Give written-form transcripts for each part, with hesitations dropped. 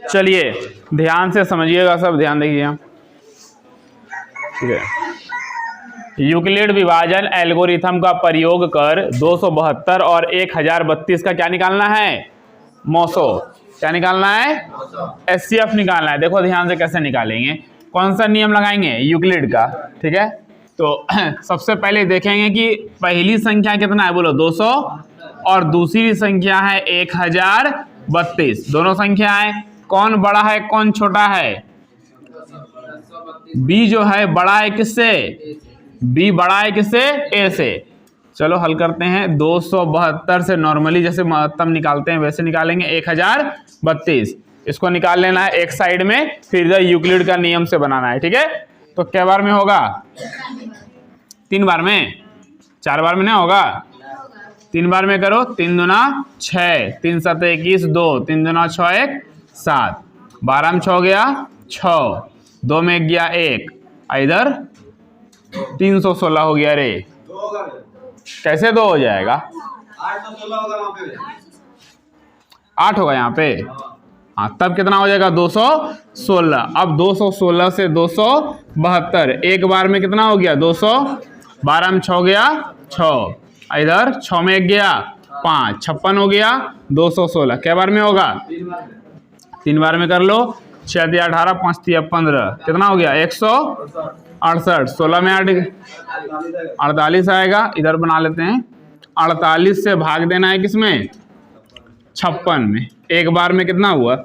चलिए ध्यान से समझिएगा, सब ध्यान देखिए, ठीक है। यूक्लिड विभाजन एल्गोरिथम का प्रयोग कर 272 और 1032 का क्या निकालना है? मौसो। क्या निकालना है? एचसीएफ निकालना है। देखो ध्यान से कैसे निकालेंगे, कौन सा नियम लगाएंगे? यूक्लिड का, ठीक है। तो सबसे पहले देखेंगे कि पहली संख्या कितना है, बोलो 200, और दूसरी संख्या है 1032। दोनों संख्या है, कौन बड़ा है कौन छोटा है? बी जो है बड़ा है किससे? बी बड़ा है किससे? ए से। चलो हल करते हैं। 272 से नॉर्मली जैसे महत्तम निकालते हैं वैसे निकालेंगे 1032। इसको निकाल लेना है एक साइड में, फिर इधर यूक्लिड का नियम से बनाना है, ठीक है। तो कै बार में होगा? 3 बार में, 4 बार में ना होगा, 3 बार में करो। 3 दूना 6, 3 7 21, 2 3 दूना 6 1 7, 12 में 6 गया 6, 2 में गया 1, इधर 316 हो गया। रे कैसे 2 हो जाएगा? 8 होगा यहाँ पे, हाँ। तब कितना हो जाएगा? 216। अब 216 से 272, एक बार में कितना हो गया? 200, 12 में 6 गया 6, इधर 6 में 1 गया 5, 56 हो गया। 216 कै बार में होगा? 3 बार में कर लो। 6 दिया 18, 5 दिया 15, कितना हो गया? 168। 16 में 8 48 आएगा। इधर बना लेते हैं। 48 से भाग देना है किसमें? 56 में। एक बार में कितना हुआ?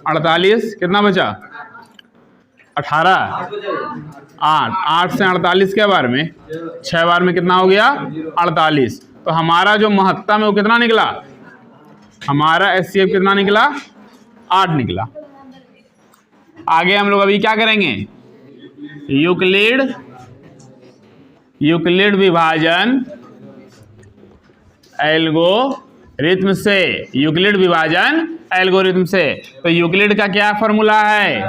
48, कितना बचा? 18, 8 से 48 के बार में 6 बार में कितना हो गया? 48। तो हमारा जो महत्तम है वो कितना निकला? हमारा एचसीएफ कितना निकला? 8 निकला। आगे हम लोग अभी क्या करेंगे? यूक्लिड विभाजन एल्गोरिथम से, यूक्लिड विभाजन एल्गोरिथम से। तो यूक्लिड का क्या फॉर्मूला है?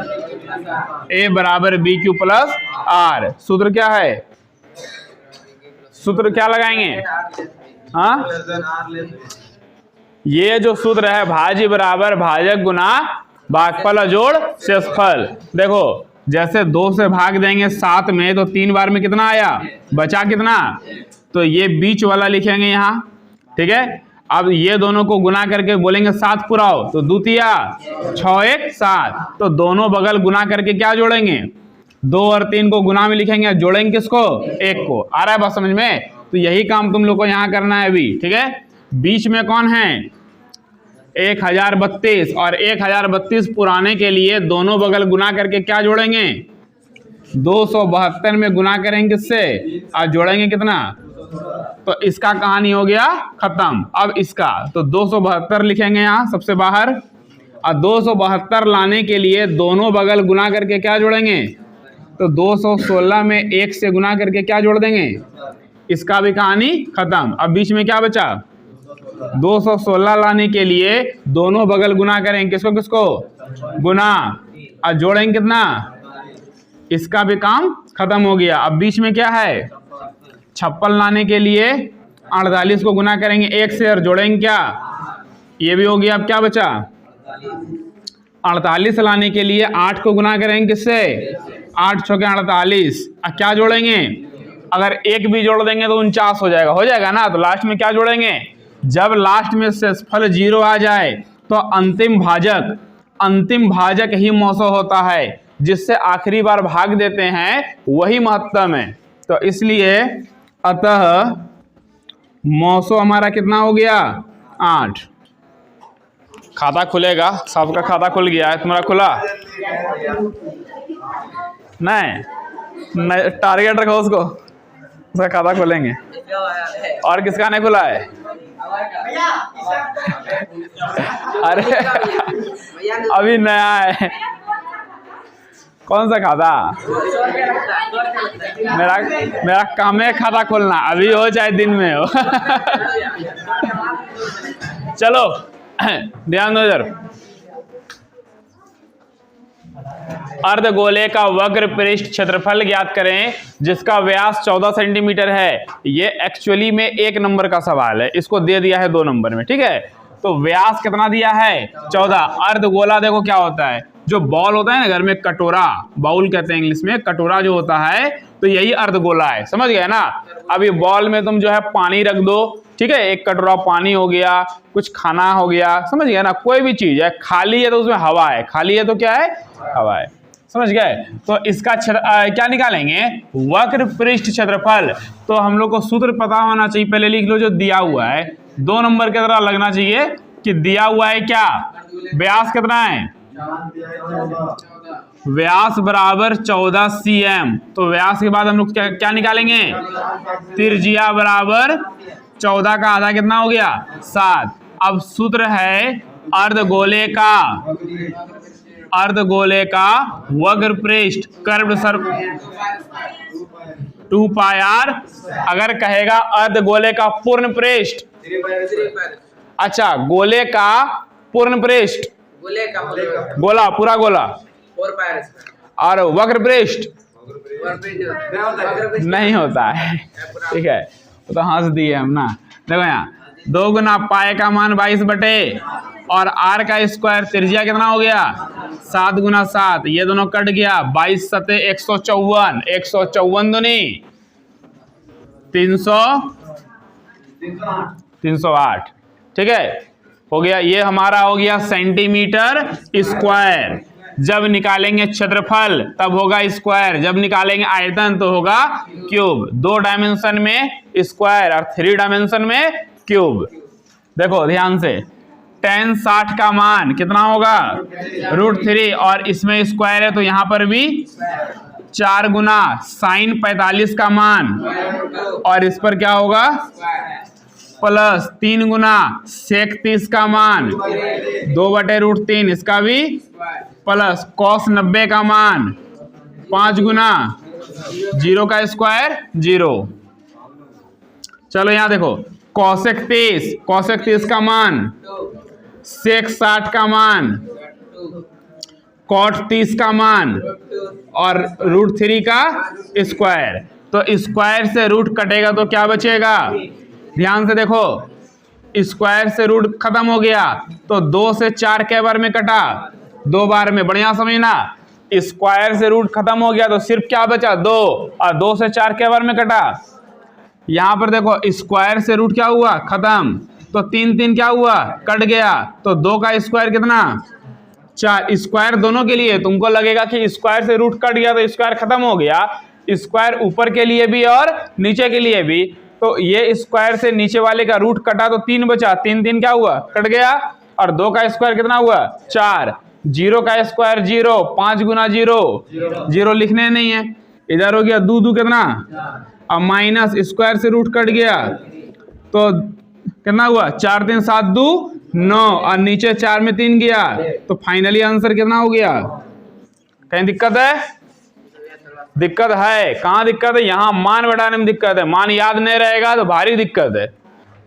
a बराबर बी क्यू प्लस आर। सूत्र क्या है? सूत्र क्या लगाएंगे? हाँ, ये जो सूत्र है, भाज्य बराबर भाजक गुना भागफल जोड़ शेषफल। देखो जैसे 2 से भाग देंगे 7 में, तो 3 बार में कितना आया? बचा कितना? तो ये बीच वाला लिखेंगे यहाँ, ठीक है। अब ये दोनों को गुना करके बोलेंगे 7 पुराओ, तो 2 तिया 6 1 7। तो दोनों बगल गुना करके क्या जोड़ेंगे? 2 और 3 को गुना में लिखेंगे, जोड़ेंगे किसको? 1 को। आ रहा है बात समझ में? तो यही काम तुम लोग को यहाँ करना है अभी, ठीक है। बीच में कौन है? 1032, और 1032 पुराने के लिए दोनों बगल गुना करके क्या जोड़ेंगे? 272 में गुना करेंगे किससे? और जोड़ेंगे कितना? तो इसका कहानी हो गया खत्म। अब इसका तो 272 लिखेंगे यहाँ सबसे बाहर, और 272 लाने के लिए दोनों बगल गुना करके क्या जोड़ेंगे? तो 216 में 1 से गुना करके क्या जोड़ देंगे? इसका भी कहानी खत्म। अब बीच में क्या बचा? 216 लाने के लिए दोनों बगल गुना करेंगे, किसको किसको? गुना, और जोड़ेंगे कितना? इसका भी काम खत्म हो गया। अब बीच में क्या है? 56 लाने के लिए 48 को गुना करेंगे 1 से, और जोड़ेंगे क्या? ये भी हो गया। अब क्या बचा? 48 लाने के लिए 8 को गुना करेंगे किससे? 8 छक्के 48, और क्या जोड़ेंगे? अगर 1 भी जोड़ देंगे तो 49 हो जाएगा, हो जाएगा ना। तो लास्ट में क्या जोड़ेंगे? जब लास्ट में शेषफल 0 आ जाए तो अंतिम भाजक ही मौसो होता है, जिससे आखिरी बार भाग देते हैं वही महत्तम है। तो इसलिए अतः मौसो हमारा कितना हो गया? 8। खाता खुलेगा, सबका खाता खुल गया है, तुम्हारा खुला नहीं? टारगेट रखो उसको, उसका खाता खोलेंगे। और किसका नहीं खुला है? अरे अभी नया है। कौन सा खाता? मेरा काम है खाता खोलना, अभी हो चाहे दिन में हो। चलो ध्यान दो इधर। अर्धगोले का वक्र पृष्ठ क्षेत्रफल ज्ञात करें जिसका व्यास 14 सेंटीमीटर है। ये एक्चुअली में 1 नंबर का सवाल है, इसको दे दिया है 2 नंबर में, ठीक है। तो व्यास कितना दिया है 14। अर्धगोला देखो क्या होता है, जो बॉल होता है ना घर में, कटोरा, बाउल कहते हैं इंग्लिश में, कटोरा जो होता है, तो यही अर्धगोला है, समझ गए ना। अब ये बॉल में तुम जो है पानी रख दो, ठीक है, एक कटोरा पानी हो गया, कुछ खाना हो गया, समझ गए ना। कोई भी चीज है, खाली है तो उसमें हवा है, खाली है तो क्या है, हवा है, समझ गए। तो इसका क्या निकालेंगे, वक्र पृष्ठ क्षेत्रफल। तो हम लोग को सूत्र पता होना चाहिए, पहले लिख लो जो दिया हुआ है, 2 नंबर की तरह लगना चाहिए कि दिया हुआ है क्या, व्यास कितना है, व्यास बराबर 14 cm। तो व्यास के बाद हम लोग क्या निकालेंगे, त्रिज्या बराबर 14 का आधा कितना हो गया 7। अब सूत्र है अर्धगोले का वक्र पृष्ठ कर्व्ड सर्कल 2 पाई r। अगर कहेगा अर्धगोले का पूर्ण पृष्ठ, अच्छा गोले का पूर्ण पृष्ठ, गोला पूरा गोला, और वक्र पृष्ठ नहीं होता है, ठीक है, तो हंस दिए हम ना। देखो यहाँ 2 गुना पाए का मान 22 बटे और r का स्क्वायर, त्रिज्या कितना हो गया 7 गुना 7, ये दोनों कट गया, 22 सते 154, 154 दूनी 308, ठीक है, हो गया। ये हमारा हो गया सेंटीमीटर स्क्वायर। जब निकालेंगे क्षेत्रफल तब होगा स्क्वायर, जब निकालेंगे आयतन तो होगा क्यूब। 2 डायमेंशन में स्क्वायर और 3 डायमेंशन में क्यूब। देखो ध्यान से, tan 60 का मान कितना होगा √3, और इसमें स्क्वायर है तो यहां पर भी 4 गुना sin 45 का मान, और इस पर क्या होगा प्लस 3 गुना sec 30 का मान 2 बटे √3, इसका भी प्लस cos 90 का मान 5 गुना 0 का स्क्वायर 0। चलो यहां देखो cosec 30 का मान, sec 60 का मान, cot 30 का मान और √3 का स्क्वायर। तो स्क्वायर से रूट कटेगा तो क्या बचेगा, ध्यान से देखो, स्क्वायर से रूट खत्म हो गया तो 2 से 4 कै बार में कटा, 2 बार में, बढ़िया समझना। स्क्वायर से रूट खत्म हो गया तो सिर्फ क्या बचा 2, और 2 से 4 कै बार में कटा। यहां पर देखो स्क्वायर से रूट क्या हुआ खत्म, तो 3 क्या हुआ कट गया, तो 2 का स्क्वायर कितना 4। स्क्वायर दोनों के लिए, तुमको लगेगा कि स्क्वायर से रूट कट गया तो स्क्वायर खत्म हो गया, स्क्वायर ऊपर के लिए भी और नीचे के लिए भी। तो ये स्क्वायर से नीचे वाले का रूट कटा तो 3 बचा, 3 क्या हुआ कट गया, और 2 का स्क्वायर कितना हुआ 4, 0 का स्क्वायर 0, 5 गुना 0, 0 लिखने नहीं है, इधर हो गया 2 कितना, अब माइनस स्क्वायर से रूट कट गया तो कितना हुआ 4 3 7 2 9, और नीचे 4 में 3 गया, तो फाइनली आंसर कितना हो गया। कहीं दिक्कत है, दिक्कत है, कहाँ दिक्कत है, यहाँ मान बढ़ाने में दिक्कत है, मान याद नहीं रहेगा तो भारी दिक्कत है।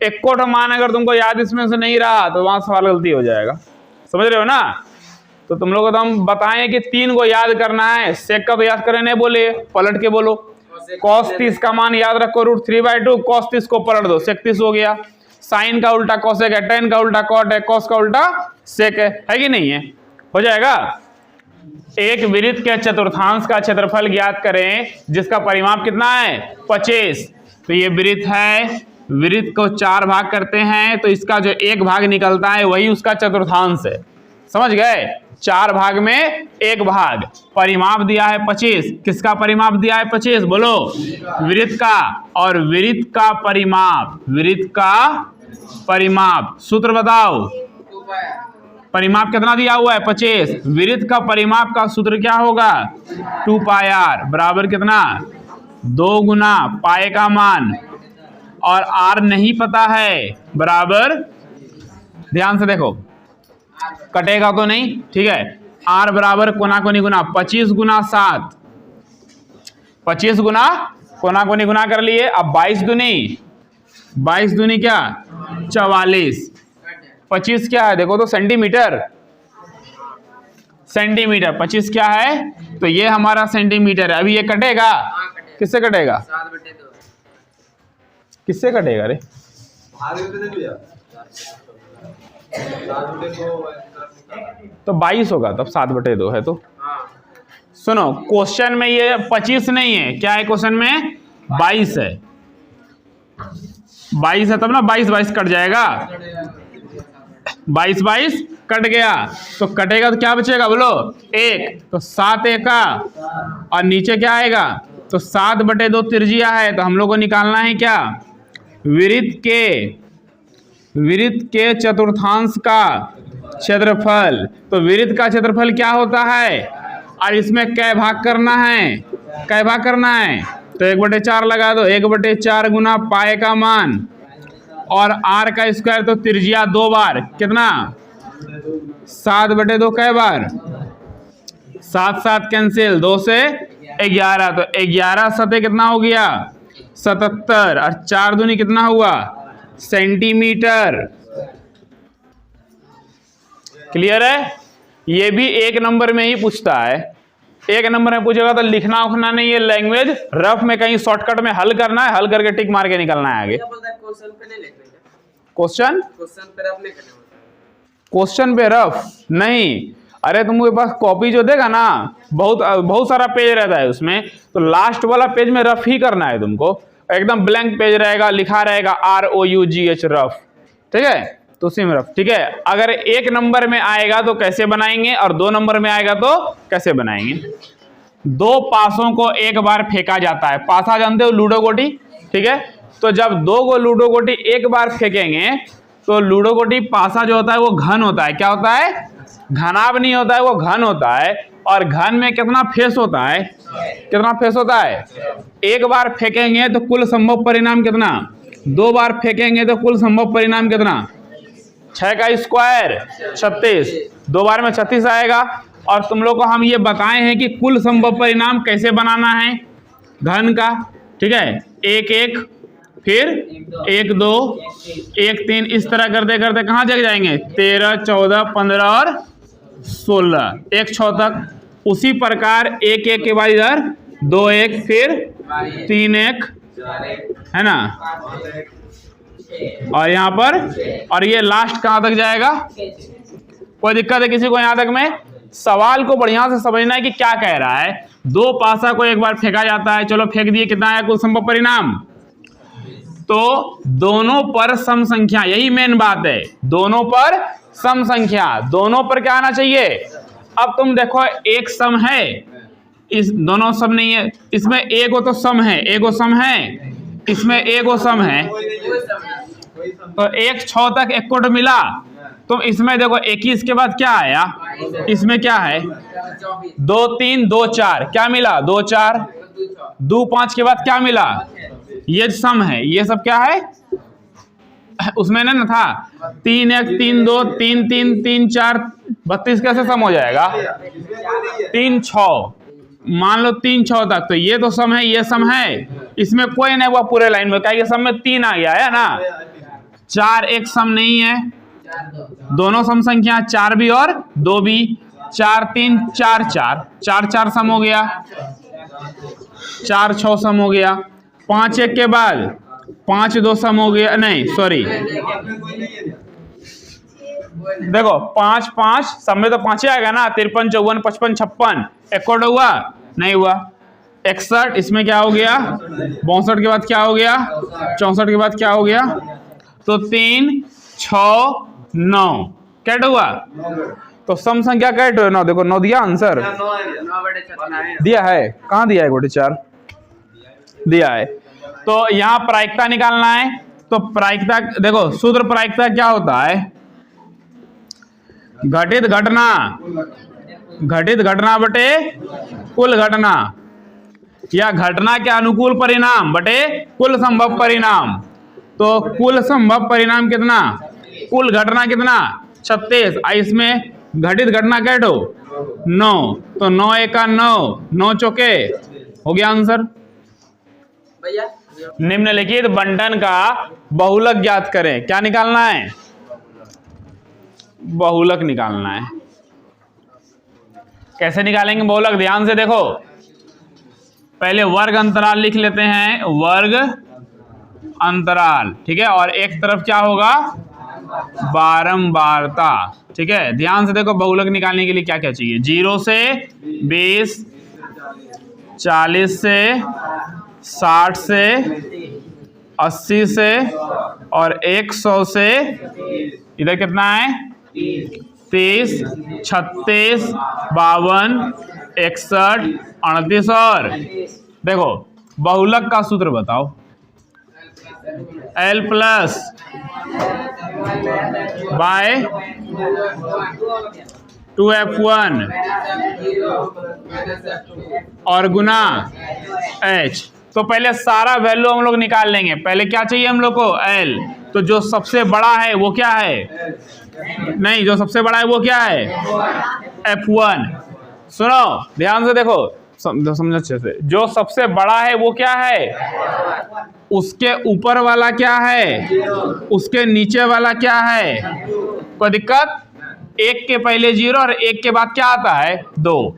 एक कोट मान अगर तुमको याद इसमें से नहीं रहा तो वहां सवाल गलती हो जाएगा, समझ रहे हो ना। तो तुम लोग को तो हम बताएं कि 3 को याद करना है, सेक का तो याद करने नहीं बोले, पलट के बोलो। cos 30 का मान याद रखो √3/2, cos 30 को पलट दो, sec 30 हो गया। साइन का उल्टा cosec है, tan का उल्टा cot है, cos का उल्टा sec है कि नहीं है, हो जाएगा। एक वृत्त के चतुर्थांश का क्षेत्रफल ज्ञात करें जिसका परिमाप कितना है 25। तो ये वृत्त है, वृत्त को 4 भाग करते हैं तो इसका जो 1 भाग निकलता है वही उसका चतुर्थांश है, समझ गए। 4 भाग में 1 भाग, परिमाप दिया है 25। किसका परिमाप दिया है 25 बोलो, वृत्त का। और वृत्त का परिमाप, वृत्त का परिमाप, सूत्र बताओ, परिमाप कितना दिया हुआ है 25, वृत्त का परिमाप का सूत्र क्या होगा 2 पाई r बराबर कितना 2 गुना पाए का मान, और r नहीं पता है, बराबर, ध्यान से देखो कटेगा तो नहीं, ठीक है, r बराबर कोना कोनी गुना 25 गुना 7, 25 गुना कोना कोनी गुना कर लिए। अब 22 दूनी क्या 44, 25 क्या है देखो तो सेंटीमीटर, 25 क्या है तो ये हमारा सेंटीमीटर है। अभी ये कटेगा, किससे कटेगा, किससे कटेगा रे, तो 22 होगा, तब 7/2 है। तो सुनो, क्वेश्चन में ये 25 नहीं है, क्या है क्वेश्चन में? 22 है। 22 है तब ना 22 कट जाएगा, 22 कट गया, तो कटेगा तो क्या बचेगा बोलो? 1। तो 7 एका और नीचे क्या आएगा? तो 7/2 त्रिज्या है, तो हम लोग को निकालना है क्या? वृत्त के चतुर्थांश का क्षेत्रफल। तो वृत्त का क्षेत्रफल क्या होता है और इसमें कै भाग करना है? कै भाग करना है? तो 1/4 लगा दो। 1/4 गुना पाए का मान और r का स्क्वायर, तो त्रिज्या 2 बार कितना? 7/2 कै बार? 7 कैंसिल, 2 से 11, तो 11 सते कितना हो गया? 77 और 4 दूनी कितना हुआ? सेंटीमीटर। क्लियर है? ये भी 1 नंबर में ही पूछता है। 1 नंबर में पूछेगा तो लिखना उखना नहीं, ये लैंग्वेज रफ में कहीं शॉर्टकट में हल करना है, हल करके टिक मार के निकलना है आगे। क्वेश्चन पे रफ नहीं, अरे तुमके पास कॉपी जो देगा ना, बहुत सारा पेज रहता है उसमें, तो लास्ट वाला पेज में रफ ही करना है तुमको। एकदम ब्लैंक पेज रहेगा, लिखा रहेगा ROUGH रफ, ठीक है? तो उसी में रफ, ठीक है? अगर 1 नंबर में आएगा तो कैसे बनाएंगे और 2 नंबर में आएगा तो कैसे बनाएंगे? 2 पासों को एक बार फेंका जाता है। पासा जानते हो? लूडो गोटी, ठीक है? तो जब 2 को लूडो गोटी एक बार फेंकेंगे तो लूडो गोटी पासा जो होता है वो घन होता है। क्या होता है? घनाभ नहीं होता है, वो घन होता है। और घन में कितना फेस होता है? कितना फेस होता है? एक बार फेंकेंगे तो कुल संभव परिणाम कितना? 2 बार फेंकेंगे तो कुल संभव परिणाम कितना? 6 का स्क्वायर 36, 2 बार में 36 आएगा। और तुम लोग को हम ये बताए हैं कि कुल संभव परिणाम कैसे बनाना है घन का, ठीक है? 1 1 फिर 1 2 1 3, इस तरह करते करते कहाँ तक जाएंगे? 13 14 15 और 16, 1 6 तक। उसी प्रकार 1 1 के बाद इधर 2 1 फिर 3 1, है ना? और यहाँ पर, और ये लास्ट कहाँ तक जाएगा? कोई दिक्कत है किसी को यहाँ तक में? सवाल को बढ़िया से समझना है कि क्या कह रहा है। 2 पासा को एक बार फेंका जाता है, चलो फेंक दिए, कितना आया कुल संभव परिणाम? तो दोनों पर सम संख्या, यही मेन बात है, दोनों पर सम संख्या। दोनों पर क्या आना चाहिए? अब तुम देखो, एक सम है, इस दोनों सम नहीं है, इसमें एक हो तो सम है, एक हो सम है, इसमें एक हो सम है, तो 1 6 तक एक कोड मिला। तुम इसमें देखो 21 के बाद क्या आया? इसमें क्या है? 2 3 2 4, क्या मिला? 2 4, 2 5 के बाद क्या मिला? ये सम है, ये सब क्या है? उसमें ना था 3 1 3 2 3 3 3 4 32, कैसे सम हो जाएगा? 3 6, मान लो 3 6 तक, तो ये तो सम है, ये सम है, इसमें कोई नहीं हुआ पूरे लाइन में, क्या ये सम में 3 आ गया है ना? 4 एक सम नहीं है, दोनों सम संख्या, 4 भी और 2 भी। 4 3 4 4, 4 4 सम हो गया, 4 6 सम हो गया। 5 1 के बाद 5 2 सम हो गया, नहीं सॉरी, देखो 5 5 सब में तो 5 ही आएगा ना, 53 54 55 56, एक कोड हुआ? नहीं हुआ। 61, इसमें क्या हो गया? 62 के बाद क्या हो गया? 64 के बाद क्या हो गया? तो 3 6 9, कैट हुआ? तो सम संख्या कैट हुआ 9। देखो 9 दिया आंसर, दिया है, कहाँ दिया है? 1/4 दिया है। तो यहाँ प्रायिकता निकालना है, तो प्रायिकता देखो, सूत्र प्रायिकता क्या होता है? घटित घटना बटे कुल घटना, या घटना के अनुकूल परिणाम बटे कुल संभव परिणाम। तो कुल संभव परिणाम कितना? कुल घटना कितना? 36, इसमें घटित घटना कैट हो 9, तो 9 1 9, 9 चौके, हो गया आंसर। निम्नलिखित बंटन का बहुलक ज्ञात करें। क्या निकालना है? बहुलक निकालना है। कैसे निकालेंगे बहुलक? ध्यान से देखो, पहले वर्ग अंतराल लिख लेते हैं, वर्ग अंतराल, ठीक है? और एक तरफ क्या होगा? बारंबारता। ठीक है, ध्यान से देखो, बहुलक निकालने के लिए क्या क्या चाहिए। 0 से 20, 40 से, 60 से, 80 से और 100 से। इधर कितना है? 30, 36, 52, 61, 38 और देखो बहुलक का सूत्र बताओ। L प्लस बाय 2F1 और गुना H। तो पहले सारा वैल्यू हम लोग निकाल लेंगे। पहले क्या चाहिए हम लोग को? L। तो जो सबसे बड़ा है वो क्या है? नहीं, जो सबसे बड़ा है वो क्या है? F1। सुनो ध्यान से, देखो समझो अच्छे से। जो सबसे बड़ा है वो क्या है? उसके ऊपर वाला क्या है? उसके नीचे वाला क्या है? कोई दिक्कत? 1 के पहले 0 और 1 के बाद क्या आता है? 2।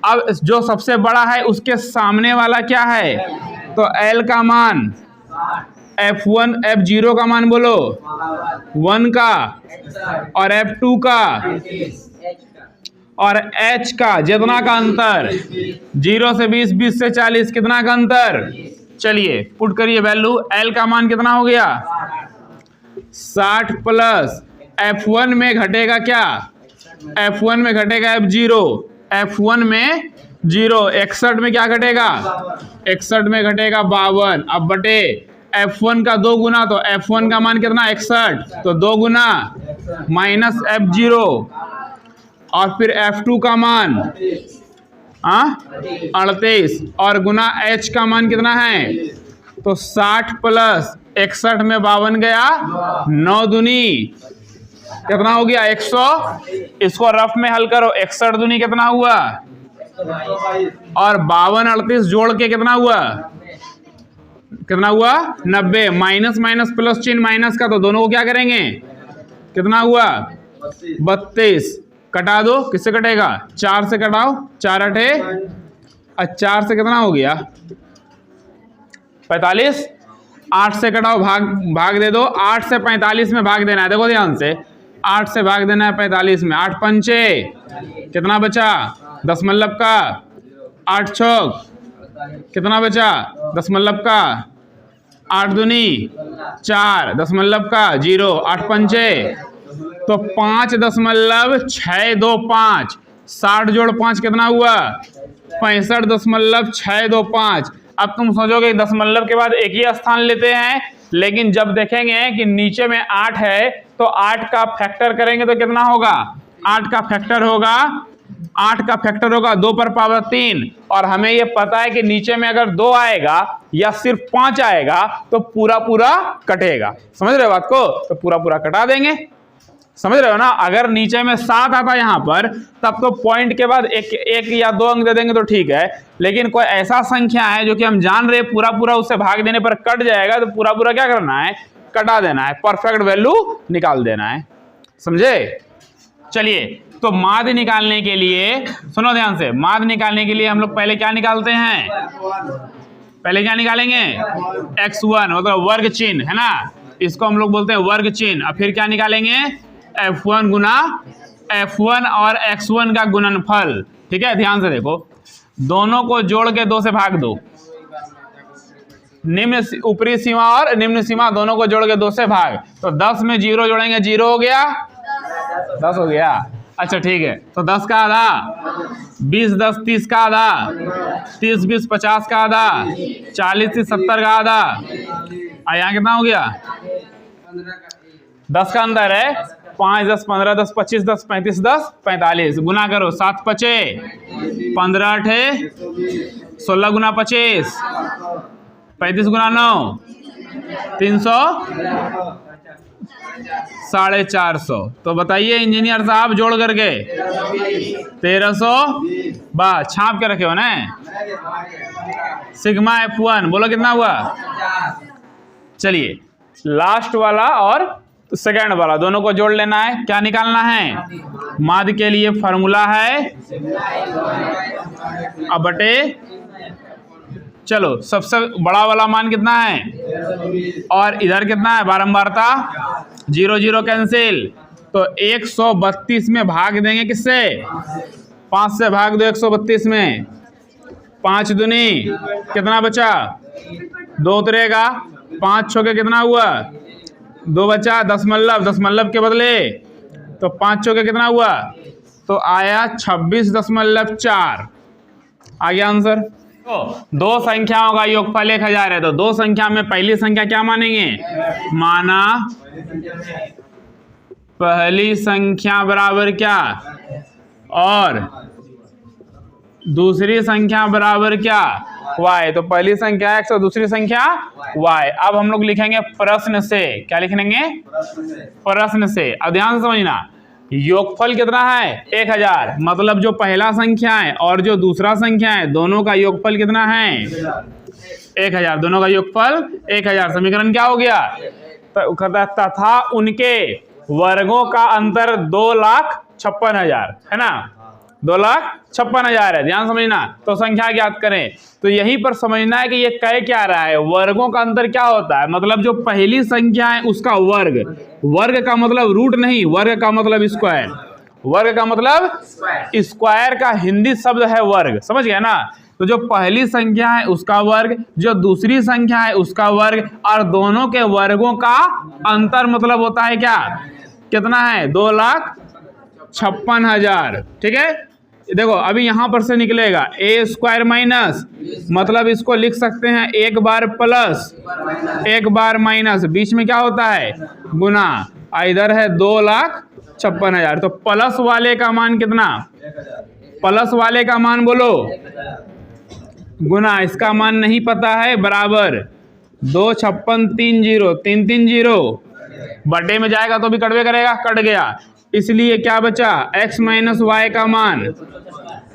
अब जो सबसे बड़ा है उसके सामने वाला क्या है? तो L का मान, F1 F0 का मान बोलो 1 का, और F2 का, और H का जितना का अंतर 0 से 20, 20 से 40 कितना का अंतर? चलिए पुट करिए वैल्यू। L का मान कितना हो गया? 60 प्लस F1 में घटेगा क्या? F1 में घटेगा F0। F1 में 0, 61 में क्या घटेगा? 61 में घटेगा 52। अब बटे F1 का 2 गुना, तो F1 का मान कितना? 61। तो 2 गुना माइनस F0 और फिर F2 का मान 38 और गुना H का मान कितना है? तो 60 प्लस 61 में 52 गया, 9 दूनी कितना हो गया? 100। इसको रफ में हल करो। 61 दूनी कितना हुआ? और 52 38 जोड़ के कितना हुआ? कितना हुआ? 90। माइनस माइनस प्लस चिन्ह माइनस का, तो दोनों को क्या करेंगे? कितना हुआ? 32। कटा दो। किससे कटेगा? 4 से कटाओ। 4 अठे 4 से कितना हो गया? 45। 8 से कटाओ, भाग दे दो। 8 से 45 में भाग देना है। देखो ध्यान से, 8 से भाग देना है 45 में। 8 पंचे कितना बचा? दशमलव का। 8 चौक कितना बचा? दशमलव का। 8 दूनी 4, दशमलव का 0। 8 पंचे तो 5.625। 60 जोड़ 5 कितना हुआ? 65.625। अब तुम सोचोगे दशमलव के बाद एक ही स्थान लेते हैं, लेकिन जब देखेंगे कि नीचे में 8 है तो 8 का फैक्टर करेंगे तो कितना होगा? 8 का फैक्टर होगा 2 पर पावर 3। और हमें ये पता है कि नीचे में अगर 2 आएगा या सिर्फ 5 आएगा तो पूरा पूरा कटेगा। समझ रहे हो बात को? तो पूरा पूरा कटा देंगे। समझ रहे हो ना? अगर नीचे में 7 आता यहाँ पर, तब तो पॉइंट के बाद एक या 2 अंक दे देंगे तो ठीक है। लेकिन कोई ऐसा संख्या है जो कि हम जान रहे पूरा पूरा उससे भाग देने पर कट जाएगा, तो पूरा पूरा क्या करना है? कटा देना है। परफेक्ट वैल्यू निकाल देना है। समझे? चलिए, तो माध्य निकालने के लिए सुनो ध्यान से। माध्य निकालने के लिए हम लोग पहले क्या निकालते हैं? पहले क्या निकालेंगे? x1 मतलब वर्ग चिन्ह है ना, इसको हम लोग बोलते हैं वर्ग चिन्ह। अब फिर क्या निकालेंगे? F1 गुना F1 और x1 का गुणनफल। ठीक है, ध्यान से देखो, दोनों को जोड़ के 2 से भाग दो। निम्न ऊपरी सीमा और निम्न सीमा दोनों को जोड़ के 2 से भाग। तो 10 में 0 जोड़ेंगे, 0 हो गया, 10 हो गया। अच्छा ठीक है, तो 10 का आधा 20, 10 30 का आधा, 30 20 50 का आधा, 40 30 70 का आधा। यहाँ कितना हो गया? 10 का अंदर है 5 10 15 10 25 10 35 10 45। गुना करो, 7 पचे 15 अठे 16 गुना 25, 35 गुना 9 300 450। तो बताइए इंजीनियर साहब जोड़ करके 1300। बस छाप के रखे हो ना। सिग्मा F1 बोलो कितना हुआ? चलिए, लास्ट वाला और सेकेंड वाला दोनों को जोड़ लेना है। क्या निकालना है? माध्य के लिए फॉर्मूला है अब बटे, चलो सबसे बड़ा वाला मान कितना है और इधर कितना है? बारंबारता। जीरो जीरो कैंसिल, तो 132 में भाग देंगे किससे? 5 से भाग दो 132 में, 5 दूनी कितना बचा? 2 उतरेगा, 5 छक्के कितना हुआ? 2 बचा, दशमलव के बदले, तो 5 छक्के कितना हुआ? तो आया 26.4। आ गया आंसर। तो दो संख्याओं का योगफल 1000 है, तो दो संख्या में पहली संख्या क्या मानेंगे? माना पहली संख्या बराबर क्या, और दूसरी संख्या बराबर क्या? y। तो पहली संख्या x और दूसरी संख्या y। अब हम लोग लिखेंगे प्रश्न से। क्या लिखेंगे? प्रश्न से। अब ध्यान से समझना, योगफल कितना है? 1000। मतलब जो पहला संख्या है और जो दूसरा संख्या है दोनों का योगफल कितना है? 1000। दोनों का योगफल 1000। समीकरण क्या हो गया? तो तथा उनके वर्गों का अंतर 2,56,000 है ना, 2,56,000 है। ध्यान समझना। तो संख्या ज्ञात करें, तो यहीं पर समझना है कि ये कह क्या रहा है। वर्गों का अंतर क्या होता है? मतलब जो पहली संख्या है उसका वर्ग। वर्ग का मतलब रूट नहीं, वर्ग का मतलब स्क्वायर। वर्ग का मतलब स्क्वायर का हिंदी शब्द है वर्ग। समझ गया ना? तो जो पहली संख्या है उसका वर्ग, जो दूसरी संख्या है उसका वर्ग, और दोनों के वर्गों का अंतर मतलब होता है क्या? कितना है? 2,56,000। ठीक है, देखो अभी यहां पर से निकलेगा a स्क्वायर माइनस, मतलब इसको लिख सकते हैं एक बार प्लस एक बार माइनस, बीच में क्या होता है? गुना। इधर है 2,56,000। तो प्लस वाले का मान कितना? प्लस वाले का मान बोलो, गुना इसका मान नहीं पता है, बराबर 2,56,30 330 बटे में जाएगा तो भी कटवे करेगा, कट गया। इसलिए क्या बचा? x माइनस वाई का मान।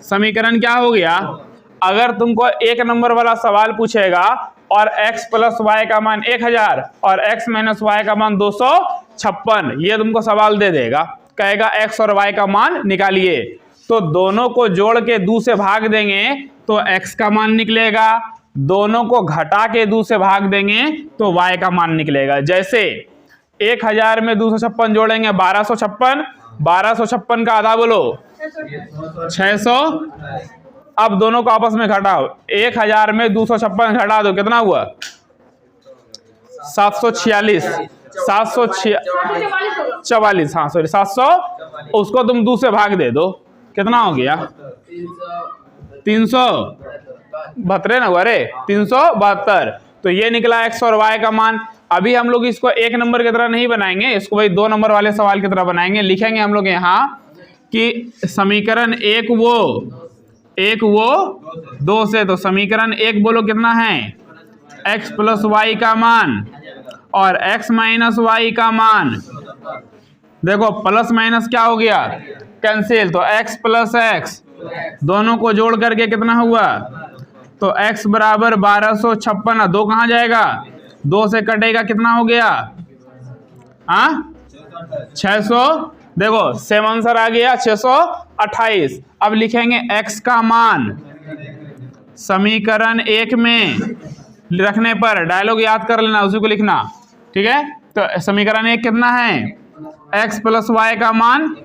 समीकरण क्या हो गया? अगर तुमको एक नंबर वाला सवाल पूछेगा और x प्लस वाई का मान 1000 और x माइनस वाई का मान 256, ये तुमको सवाल दे देगा, कहेगा x और y का मान निकालिए। तो दोनों को जोड़ के 2 से भाग देंगे तो x का मान निकलेगा, दोनों को घटा के 2 से भाग देंगे तो y का मान निकलेगा। जैसे 1000 में 256 जोड़ेंगे 1256, 1256 का आधा बोलो 600। अब दोनों को आपस में घटाओ, 1000 में 256 घटा दो, कितना हुआ? 746, 744, हाँ सॉरी 700। उसको तुम 2 से भाग दे दो, कितना हो गया? 372 ना हुआ रे, 372। तो ये निकला x और y का मान। अभी हम लोग इसको एक नंबर की तरह नहीं बनाएंगे, इसको भाई 2 नंबर वाले सवाल की तरह बनाएंगे। लिखेंगे हम लोग यहाँ कि समीकरण एक वो 2 से, तो समीकरण एक बोलो कितना है? x प्लस वाई का मान और x माइनस वाई का मान। देखो प्लस माइनस क्या हो गया? कैंसिल। तो x प्लस x, दोनों को जोड़ करके कितना हुआ? तो x बराबर 1256। 2 कहाँ जाएगा? 2 से कटेगा, कितना हो गया? 600। देखो सेम आंसर आ गया 628। अब लिखेंगे x का मान समीकरण 1 में रखने पर, डायलॉग याद कर लेना, उसी को लिखना। ठीक है, तो समीकरण 1 कितना है? x प्लस वाई का मान।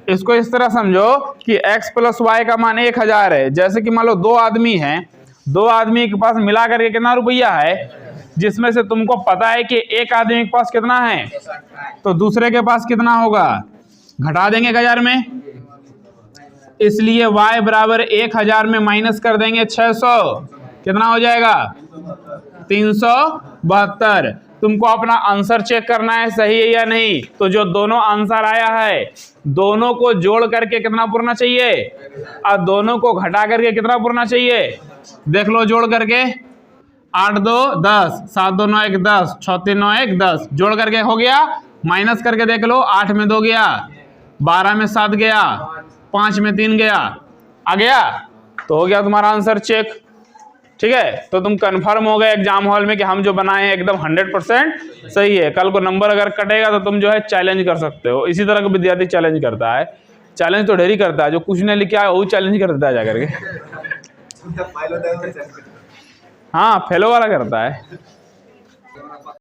इसको इस तरह समझो कि x प्लस वाई का मान 1000 है। जैसे कि मान लो 2 आदमी हैं, 2 आदमी के पास मिला करके कितना रुपया है, जिसमें से तुमको पता है कि एक आदमी के पास कितना है, तो दूसरे के पास कितना होगा? घटा देंगे 1000 में। इसलिए y बराबर 1000 में माइनस कर देंगे 600, कितना हो जाएगा? 372। तुमको अपना आंसर चेक करना है सही है या नहीं। तो जो दोनों आंसर आया है दोनों को जोड़ करके कितना पूरना चाहिए, और दोनों को घटा करके कितना पूरना चाहिए? देख लो जोड़ करके, 8 2 10, 7 2 9 1 10, 6 3 9 1 10, जोड़ करके हो गया। माइनस करके देख लो, 8 में 2 गया, 12 में 7 गया, 5 में 3 गया, आ गया। तो हो गया तुम्हारा आंसर चेक। ठीक है, तो तुम कंफर्म हो गए एग्जाम हॉल में कि हम जो बनाए हैं एकदम 100% सही है। कल को नंबर अगर कटेगा तो तुम जो है चैलेंज कर सकते हो। इसी तरह का विद्यार्थी चैलेंज करता है, चैलेंज तो ढेर ही करता है, जो कुछ नहीं लिखा है वो चैलेंज कर देता है जाकर के। हाँ, फेलो वाला करता है।